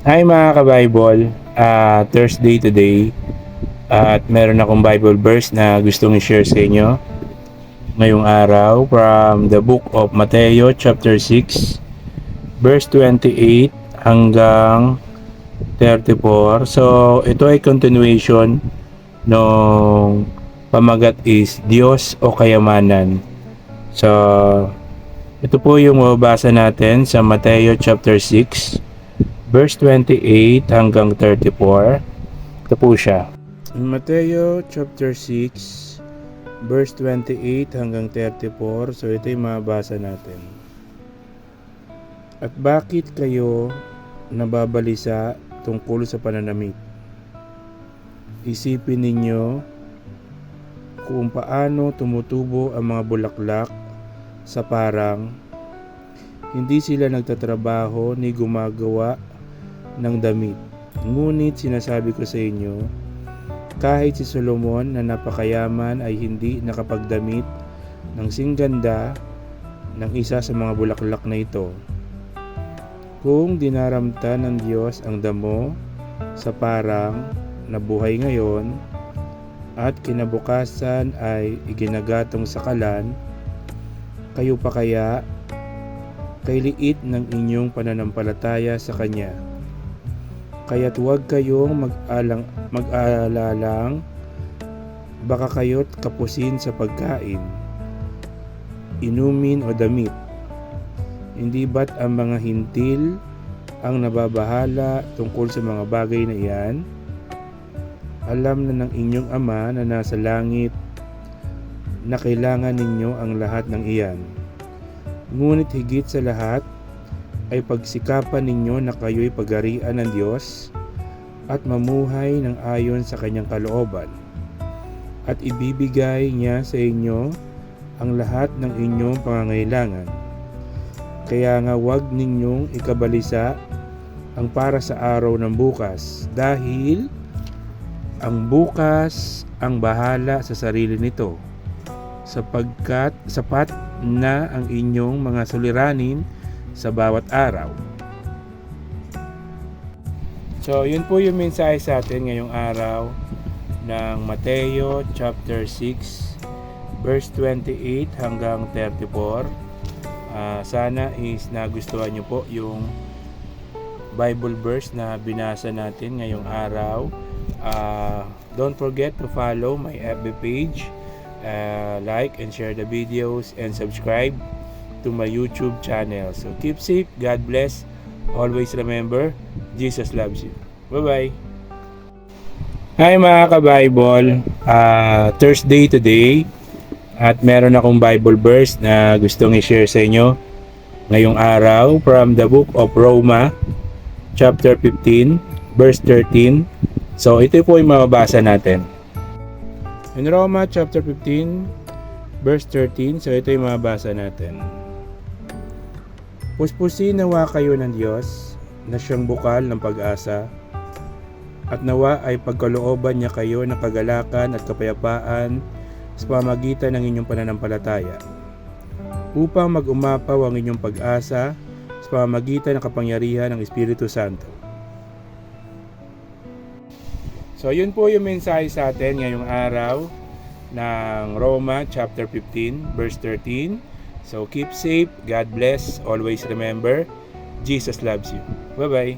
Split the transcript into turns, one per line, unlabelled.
Hi mga ka-Bible, Thursday today at meron akong Bible verse na gustong i-share sa inyo ngayong araw from the book of Mateo chapter 6 verse 28 hanggang 34. So ito ay continuation nung pamagat is Diyos o Kayamanan. So ito po yung mababasa natin sa Mateo chapter 6 verse 28 hanggang 34. Ito po siya. In Mateo chapter 6 verse 28 hanggang 34. So ito yung mababasa natin. At bakit kayo nababalisa tungkol sa pananamit? Isipin ninyo kung paano tumutubo ang mga bulaklak sa parang. Hindi sila nagtatrabaho ni gumagawa ng damit. Ngunit sinasabi ko sa inyo, kahit si Solomon na napakayaman ay hindi nakapagdamit ng singganda ng isa sa mga bulaklak na ito. Kung dinaramta ng Diyos ang damo sa parang na buhay ngayon at kinabukasan ay iginagatong sa kalan, kayo pa kaya kay liit ng inyong pananampalataya sa Kanya. Kaya't huwag kayong mag-aalalang baka kayo't kapusin sa pagkain, inumin o damit. Hindi ba't ang mga hintil ang nababahala tungkol sa mga bagay na iyan? Alam na ng inyong Ama na nasa langit na kailangan ninyo ang lahat ng iyan. Ngunit higit sa lahat ay pagsikapan ninyo na kayo'y pagarian ng Diyos at mamuhay ng ayon sa Kanyang kalooban. At ibibigay niya sa inyo ang lahat ng inyong pangangailangan. Kaya nga huwag ninyong ikabalisa ang para sa araw ng bukas, dahil ang bukas ang bahala sa sarili nito, sapagkat sapat na ang inyong mga suliranin sa bawat araw. So yun po yung mensahe sa atin ngayong araw ng Mateo chapter 6 verse 28 hanggang 34. Sana is nagustuhan nyo po yung Bible verse na binasa natin ngayong araw. Don't forget to follow my FB page, like and share the videos, and subscribe to my YouTube channel. So keep safe, God bless. Always remember, Jesus loves you. Bye-bye. Hi mga ka-Bible, Thursday today at meron akong Bible verse na gustong i-share sa inyo ngayong araw from the book of Roma chapter 15 verse 13. So ito po yung mababasa natin. In Roma chapter 15 verse 13, so ito yung mababasa natin. Puspusin nawa kayo ng Diyos na siyang bukal ng pag-asa, at nawa ay pagkalooban niya kayo ng kagalakan at kapayapaan sa pamamagitan ng inyong pananampalataya, upang mag-umapaw ang inyong pag-asa sa pamamagitan ng kapangyarihan ng Espiritu Santo. So yun po yung mensahe sa atin ngayong araw ng Roma chapter 15 verse 13. So keep safe, God bless, always remember, Jesus loves you. Bye-bye.